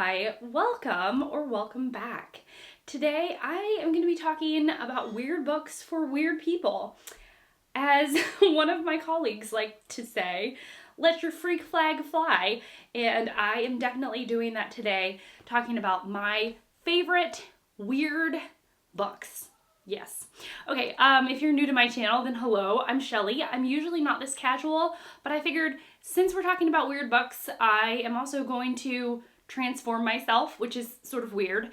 Hi, welcome or welcome back. Today I am going to be talking about weird books for weird people. As one of my colleagues like to say, let your freak flag fly, and I am definitely doing that today, talking about my favorite weird books. Yes. Okay, if you're new to my channel, then hello, I'm Shelly. I'm usually not this casual, but I figured since we're talking about weird books, I am also going to transform myself, which is sort of weird,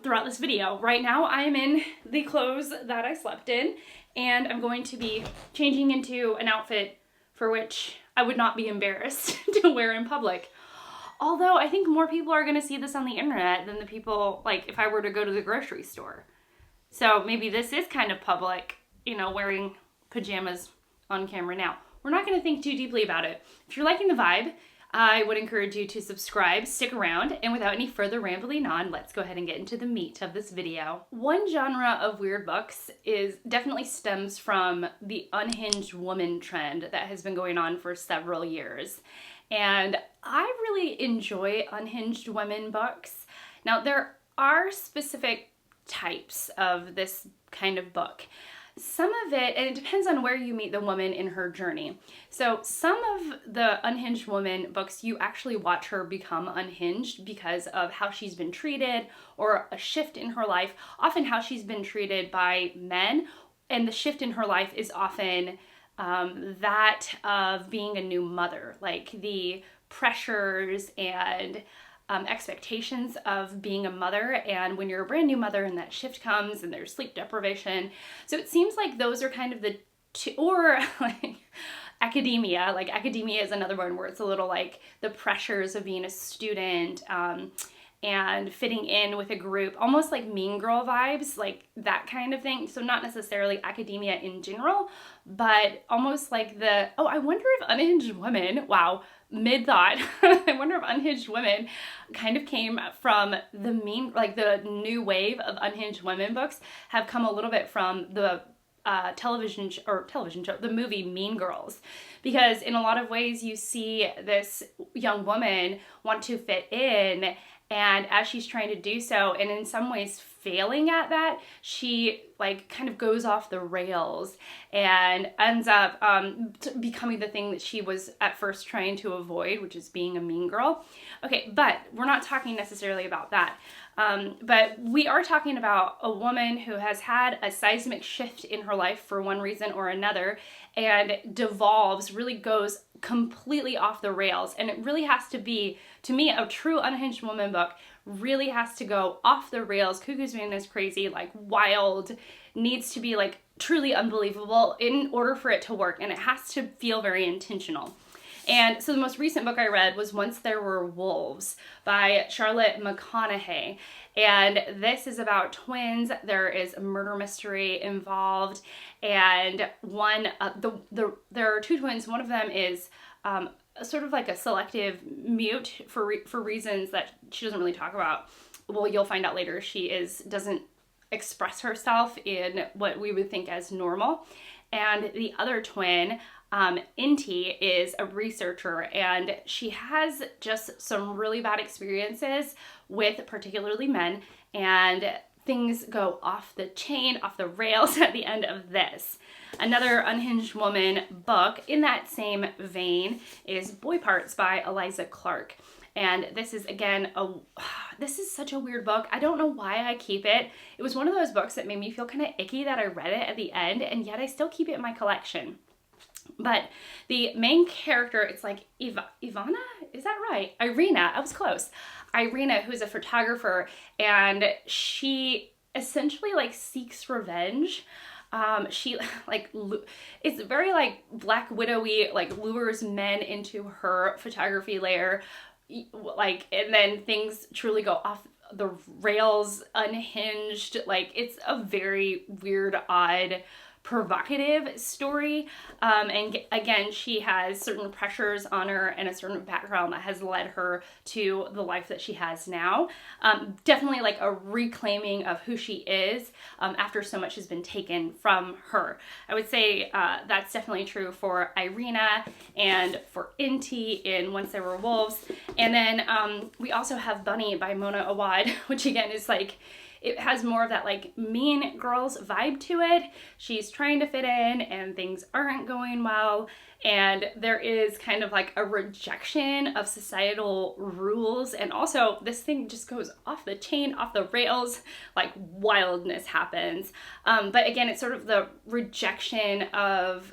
throughout this video. Right now, I am in the clothes that I slept in, and I'm going to be changing into an outfit for which I would not be embarrassed to wear in public. Although, I think more people are going to see this on the internet than the people, like, if I were to go to the grocery store. So maybe this is kind of public, you know, wearing pajamas on camera now. We're not going to think too deeply about it. If you're liking the vibe, I would encourage you to subscribe, stick around, and without any further rambling on, let's go ahead and get into the meat of this video. One genre of weird books definitely stems from the unhinged woman trend that has been going on for several years. And I really enjoy unhinged women books. Now, there are specific types of this kind of book. Some of it, and it depends on where you meet the woman in her journey. So some of the unhinged woman books, you actually watch her become unhinged because of how she's been treated or a shift in her life, often how she's been treated by men. And the shift in her life is often that of being a new mother, like the pressures and expectations of being a mother, and when you're a brand new mother and that shift comes and there's sleep deprivation. So it seems like those are kind of the two, or like academia. Like academia is another one where it's a little like the pressures of being a student and fitting in with a group, almost like Mean Girl vibes, like that kind of thing. So not necessarily academia in general, but almost like I wonder if unhinged women, wow, mid-thought, I wonder if unhinged women kind of came from the new wave of unhinged women books have come a little bit from the television show, the movie Mean Girls, because in a lot of ways you see this young woman want to fit in, and as she's trying to do so, and in some ways failing at that, she like kind of goes off the rails and ends up becoming the thing that she was at first trying to avoid, which is being a mean girl. Okay, but we're not talking necessarily about that. But we are talking about a woman who has had a seismic shift in her life for one reason or another, and really goes completely off the rails. And it really has to be, to me, a true unhinged woman book really has to go off the rails, cuckoo's bananas crazy, like wild, needs to be like truly unbelievable in order for it to work, and it has to feel very intentional. And so the most recent book I read was Once There Were Wolves by Charlotte McConaughey. And this is about twins. There is a murder mystery involved. And there are two twins. One of them is sort of like a selective mute for reasons that she doesn't really talk about. Well, you'll find out later. She doesn't express herself in what we would think as normal. And the other twin, Inti, is a researcher, and she has just some really bad experiences with particularly men, and things go off the chain, off the rails at the end of this. Another unhinged woman book in that same vein is Boy Parts by Eliza Clark. And this is, again, this is such a weird book. I don't know why I keep it. It was one of those books that made me feel kind of icky that I read it at the end, and yet I still keep it in my collection. But the main character, it's like Ivana? Is that right? Irina. I was close. Irina, who's a photographer, and she essentially like seeks revenge. She like, it's very like Black Widow-y, like lures men into her photography lair, like, and then things truly go off the rails, unhinged. Like, it's a very weird, odd provocative story. And again, she has certain pressures on her and a certain background that has led her to the life that she has now. Definitely like a reclaiming of who she is after so much has been taken from her. I would say that's definitely true for Irina and for Inti in Once There Were Wolves. And then we also have Bunny by Mona Awad, which again is like, it has more of that like Mean Girls vibe to it. She's trying to fit in and things aren't going well. And there is kind of like a rejection of societal rules. And also this thing just goes off the chain, off the rails, like wildness happens. But again, it's sort of the rejection of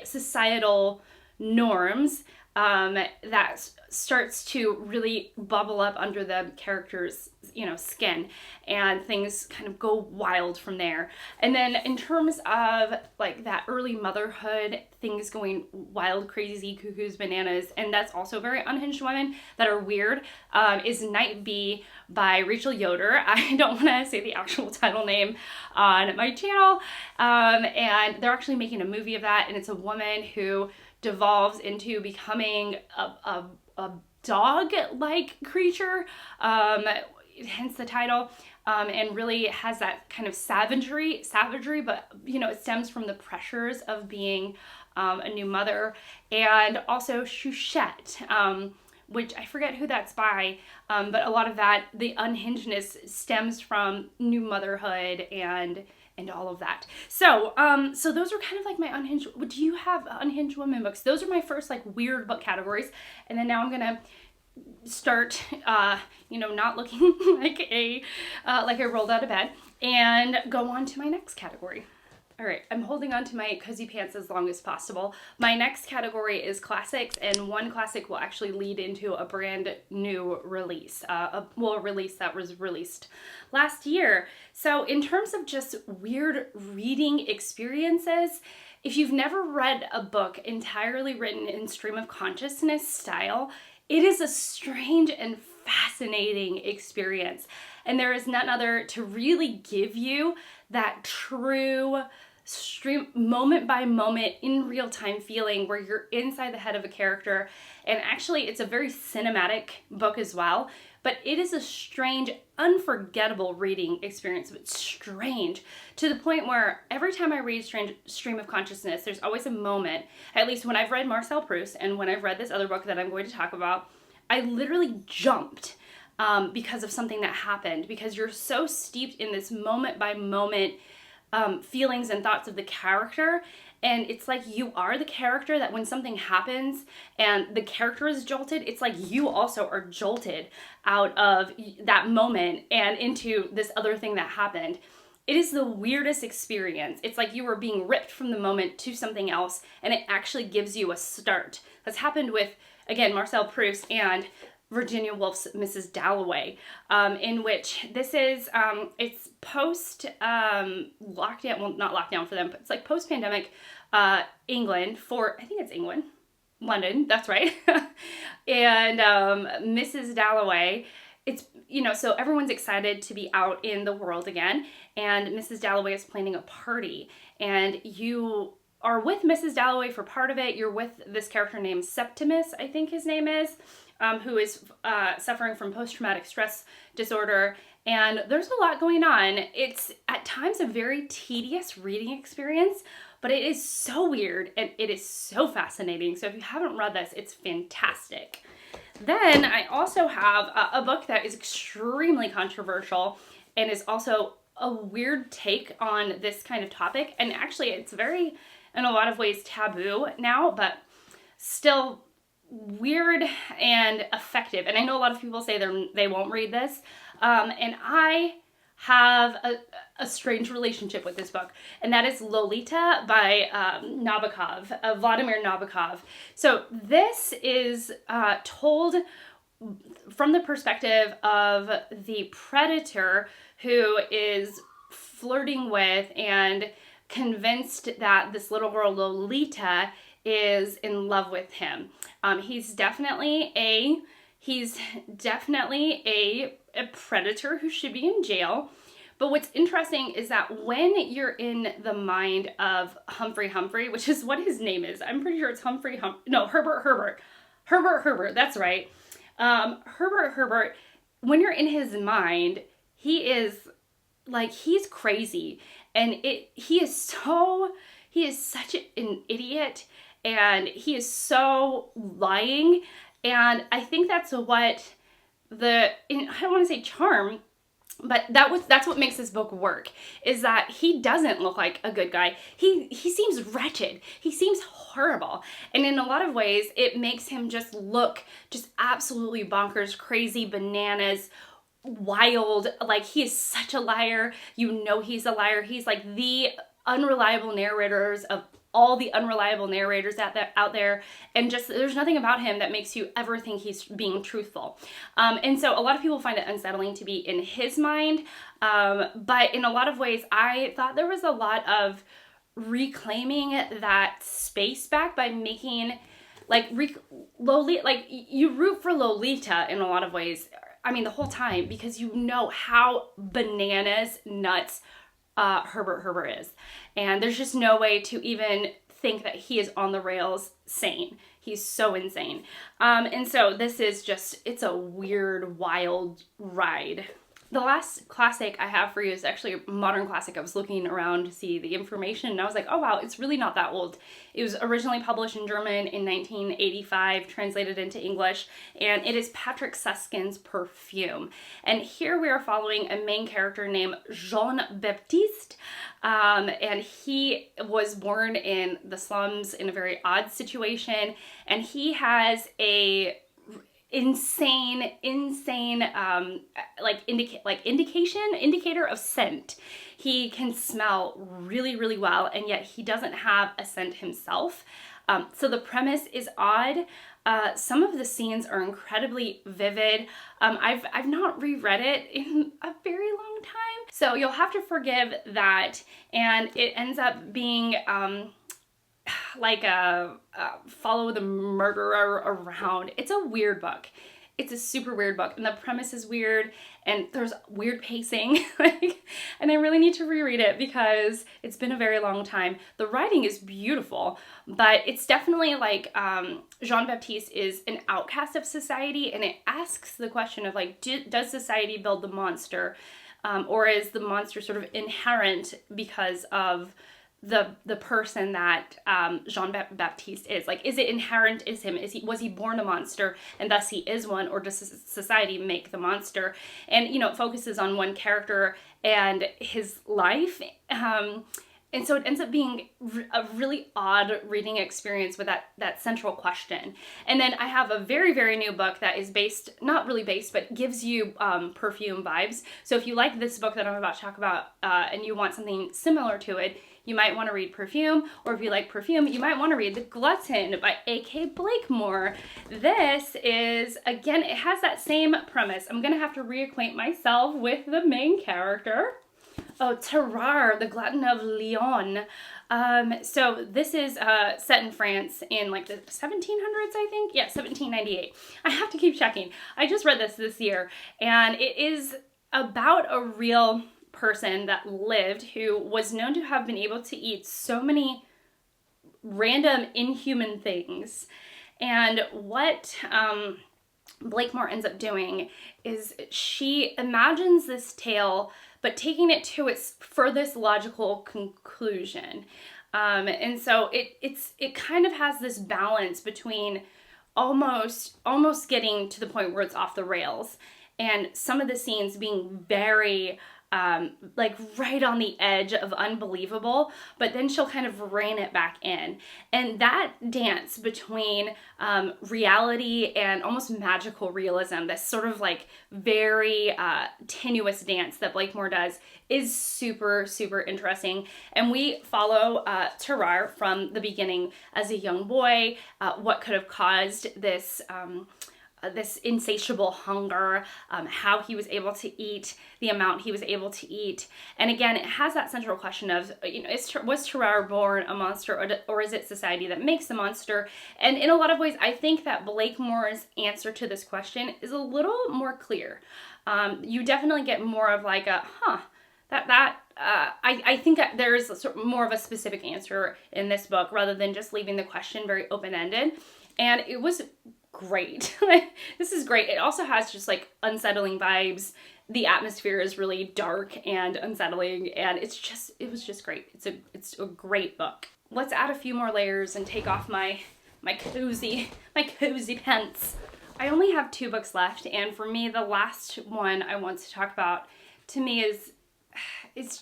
societal norms that starts to really bubble up under the character's, skin, and things kind of go wild from there. And then in terms of like that early motherhood, things going wild, crazy, cuckoos, bananas, and that's also very unhinged women that are weird, is Night Bee by Rachel Yoder. I don't want to say the actual title name on my channel. And they're actually making a movie of that, and it's a woman who devolves into becoming a dog-like creature, hence the title, and really has that kind of savagery, but it stems from the pressures of being a new mother. And also Chouchette, which I forget who that's by, but a lot of that, the unhingedness stems from new motherhood and all of that. So those are kind of like my unhinged. Do you have unhinged women books? Those are my first like weird book categories. And then now I'm gonna start, not looking like I rolled out of bed, and go on to my next category. All right, I'm holding on to my cozy pants as long as possible. My next category is classics, and one classic will actually lead into a brand new release, a release that was released last year. So in terms of just weird reading experiences, if you've never read a book entirely written in stream of consciousness style, it is a strange and fascinating experience. And there is none other to really give you that true stream, moment by moment, in real time feeling where you're inside the head of a character. And actually, it's a very cinematic book as well. But it is a strange, unforgettable reading experience. It's strange to the point where every time I read Stream of Consciousness, there's always a moment, at least when I've read Marcel Proust and when I've read this other book that I'm going to talk about, I literally jumped because of something that happened, because you're so steeped in this moment by moment feelings and thoughts of the character. And it's like you are the character, that when something happens and the character is jolted, it's like you also are jolted out of that moment and into this other thing that happened. It is the weirdest experience. It's like you were being ripped from the moment to something else, and it actually gives you a start. That's happened with, again, Marcel Proust and Virginia Woolf's Mrs. Dalloway, in which this is, it's post lockdown, well, not lockdown for them, but it's like post-pandemic England I think it's England, London, that's right. And Mrs. Dalloway, it's, so everyone's excited to be out in the world again, and Mrs. Dalloway is planning a party, and you are with Mrs. Dalloway for part of it. You're with this character named Septimus, I think his name is, who is suffering from post-traumatic stress disorder, and there's a lot going on. It's at times a very tedious reading experience, but it is so weird and it is so fascinating. So if you haven't read this, it's fantastic. Then I also have a book that is extremely controversial and is also a weird take on this kind of topic. And actually it's very, in a lot of ways, taboo now, but still weird and effective. And I know a lot of people say they won't read this. And I have a strange relationship with this book, and that is Lolita by Vladimir Nabokov. So this is told from the perspective of the predator who is flirting with and convinced that this little girl Lolita is in love with him. He's definitely a predator who should be in jail, But what's interesting is that when you're in the mind of Humphrey, which is what his name is, I'm pretty sure it's Herbert, that's right. Herbert, when you're in his mind, he is like, he's crazy. And he is such an idiot, and he is so lying. And I think that's what I don't want to say charm, but that's what makes this book work, is that he doesn't look like a good guy. He seems wretched. He seems horrible. And in a lot of ways, it makes him just look just absolutely bonkers, crazy, bananas, wild. Like, he is such a liar. You know he's a liar. He's like the unreliable narrators of all the unreliable narrators out there, and just there's nothing about him that makes you ever think he's being truthful. And so a lot of people find it unsettling to be in his mind, but in a lot of ways I thought there was a lot of reclaiming that space back by making you root for Lolita in a lot of ways. I mean, the whole time, because you know how bananas nuts Herbert is. And there's just no way to even think that he is on the rails sane. He's so insane. And so this is just, it's a weird, wild ride. The last classic I have for you is actually a modern classic. I was looking around to see the information, and I was like, oh wow, it's really not that old. It was originally published in German in 1985, translated into English, and it is Patrick Susskind's Perfume. And here we are following a main character named Jean-Baptiste, and he was born in the slums in a very odd situation, and he has a insane indicator of scent. He can smell really, really well, and yet he doesn't have a scent himself. So the premise is odd. Some of the scenes are incredibly vivid. I've not reread it in a very long time, so you'll have to forgive that. And it ends up being like a follow the murderer around. It's a weird book. It's a super weird book, and the premise is weird, and there's weird pacing, and I really need to reread it because it's been a very long time. The writing is beautiful, but it's definitely like Jean-Baptiste is an outcast of society, and it asks the question of like, does society build the monster, or is the monster sort of inherent because of the person that Jean-Baptiste is? Like, is it inherent is him? Was he born a monster and thus he is one, or does society make the monster? And you know, it focuses on one character and his life, and so it ends up being a really odd reading experience with that central question. And then I have a very, very new book that is not really based, but gives you Perfume vibes. So if you like this book that I'm about to talk about, and you want something similar to it, you might want to read Perfume, or if you like Perfume, you might want to read The Glutton by A.K. Blakemore. This is, again, it has that same premise. I'm going to have to reacquaint myself with the main character. Oh, Terrar, the Glutton of Lyon. So this is set in France in like the 1700s, I think. Yeah, 1798. I have to keep checking. I just read this year, and it is about a real person that lived who was known to have been able to eat so many random inhuman things. And what Blakemore ends up doing is she imagines this tale, but taking it to its furthest logical conclusion. And so it kind of has this balance between almost getting to the point where it's off the rails, and some of the scenes being very like right on the edge of unbelievable, but then she'll kind of rein it back in. And that dance between reality and almost magical realism, this sort of like very tenuous dance that Blakemore does, is super, super interesting. And we follow Terrar from the beginning as a young boy, what could have caused this this insatiable hunger, how he was able to eat, the amount he was able to eat. And again, it has that central question of, you know, was Terrar born a monster, or is it society that makes the monster? And in a lot of ways, I think that Blakemore's answer to this question is a little more clear. You definitely get more of like a, I think that there's sort of more of a specific answer in this book rather than just leaving the question very open-ended. And it was great. This is great. It also has just like unsettling vibes. The atmosphere is really dark and unsettling, and it was just great. It's a great book. Let's add a few more layers and take off my cozy pants. I only have 2 books left, and for me, the last one I want to talk about to me is, it's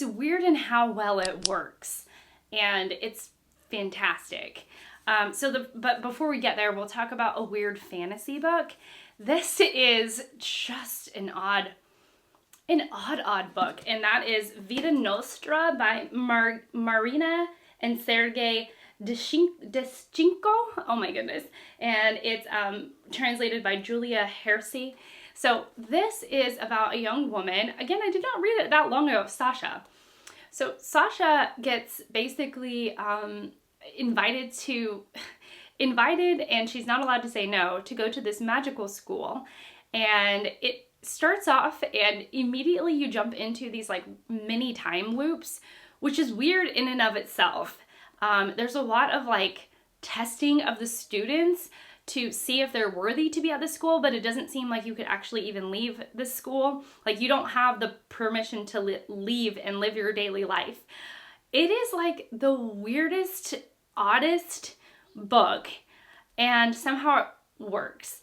weird in how well it works, and it's fantastic. But before we get there, we'll talk about a weird fantasy book. This is just an odd book, and that is Vita Nostra by Marina and Sergei Deschenko. Oh my goodness. And it's translated by Julia Hersey. So this is about a young woman. Again, I did not read it that long ago, Sasha. So Sasha gets basically invited, and she's not allowed to say no, to go to this magical school. And it starts off, and immediately you jump into these like mini time loops, which is weird in and of itself. There's a lot of like testing of the students to see if they're worthy to be at the school, but it doesn't seem like you could actually even leave the school. Like, you don't have the permission to leave and live your daily life. It is like the weirdest, oddest book, and somehow it works.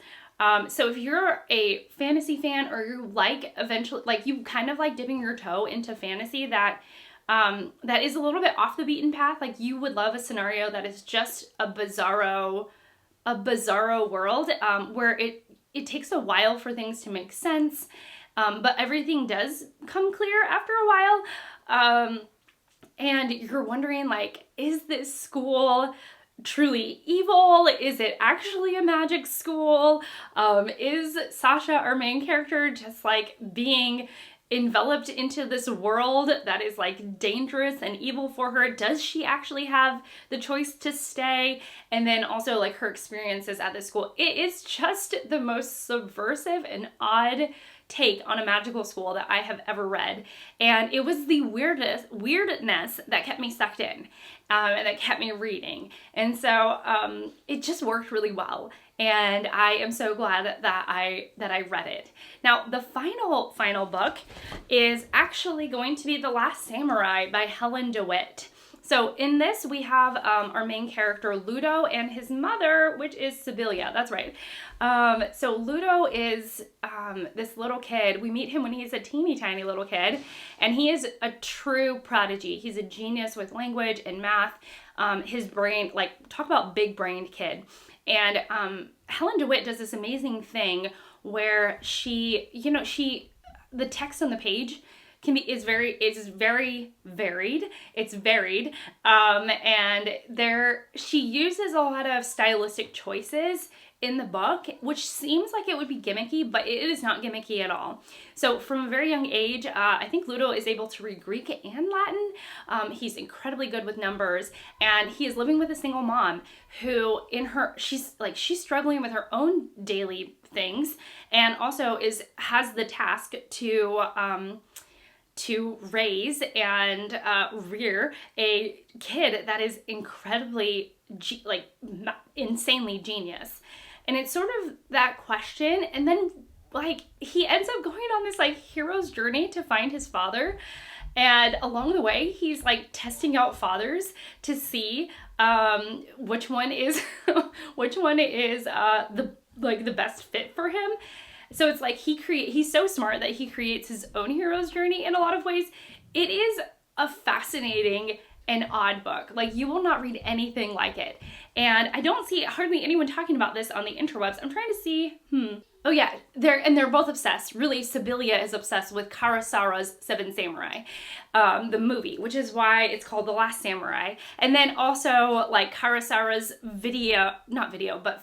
So if you're a fantasy fan, or you like eventually, like you kind of like dipping your toe into fantasy that is a little bit off the beaten path, like you would love a scenario that is just a bizarro world, where it takes a while for things to make sense, but everything does come clear after a while. And you're wondering, like, is this school truly evil? Is it actually a magic school? Is Sasha, our main character, just like being enveloped into this world that is like dangerous and evil for her? Does she actually have the choice to stay? And then also like her experiences at the school. It is just the most subversive and odd take on a magical school that I have ever read. And it was the weirdness that kept me sucked in, and that kept me reading. And so it just worked really well. And I am so glad that I read it. Now, the final book is actually going to be The Last Samurai by Helen DeWitt. So in this, we have our main character, Ludo, and his mother, which is Sibylla. That's right. So Ludo is this little kid. We meet him when he's a teeny tiny little kid, and he is a true prodigy. He's a genius with language and math. His brain, like, talk about big-brained kid. And Helen DeWitt does this amazing thing where the text on the page is very varied. It's varied. And she uses a lot of stylistic choices in the book, which seems like it would be gimmicky, but it is not gimmicky at all. So from a very young age, I think Ludo is able to read Greek and Latin. He's incredibly good with numbers, and he is living with a single mom who she's struggling with her own daily things, and also has the task to raise and rear a kid that is incredibly, insanely genius. And it's sort of that question, and then, like, he ends up going on this, like, hero's journey to find his father, and along the way, he's, like, testing out fathers to see which one is the best fit for him. So it's like he's so smart that he creates his own hero's journey in a lot of ways. It is a fascinating and odd book. Like, you will not read anything like it. And I don't see hardly anyone talking about this on the interwebs. I'm trying to see, oh yeah, they're both obsessed. Really, Sibylla is obsessed with Kurosawa's Seven Samurai, the movie, which is why it's called The Last Samurai. And then also, like, Kurosawa's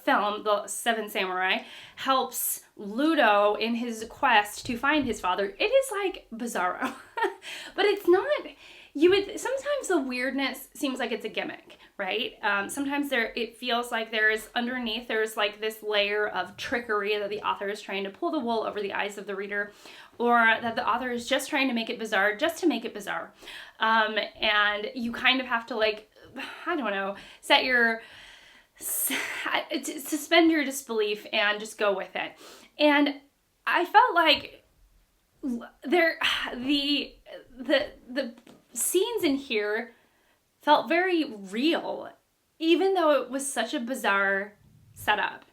film, The Seven Samurai, helps Ludo in his quest to find his father. It is like bizarro, but it's not. Sometimes the weirdness seems like it's a gimmick, right? Sometimes it feels like there's like this layer of trickery that the author is trying to pull the wool over the eyes of the reader, or that the author is just trying to make it bizarre just to make it bizarre. And you kind of have to, like, I don't know, suspend your disbelief and just go with it. And I felt like the scenes in here felt very real, even though it was such a bizarre setup.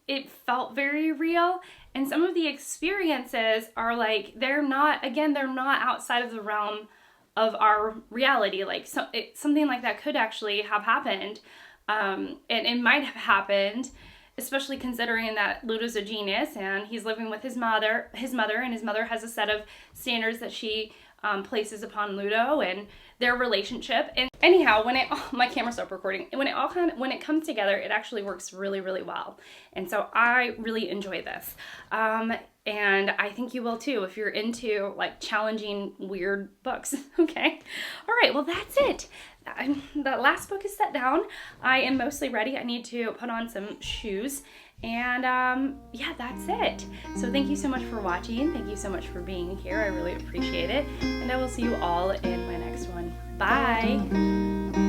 It felt very real, and some of the experiences are like, they're not outside of the realm of our reality. Like, something like that could actually have happened, and it might have happened, especially considering that Ludo's a genius and he's living with his mother, and his mother has a set of standards that she places upon Ludo and their relationship. And anyhow, my camera stopped recording. When it comes together, it actually works really, really well. And so I really enjoy this. And I think you will too if you're into, like, challenging, weird books. Okay. All right. Well, that's it. The last book is set down. I am mostly ready. I need to put on some shoes. And yeah, that's it. So thank you so much for watching. Thank you so much for being here. I really appreciate it. And I will see you all in my next one. Bye.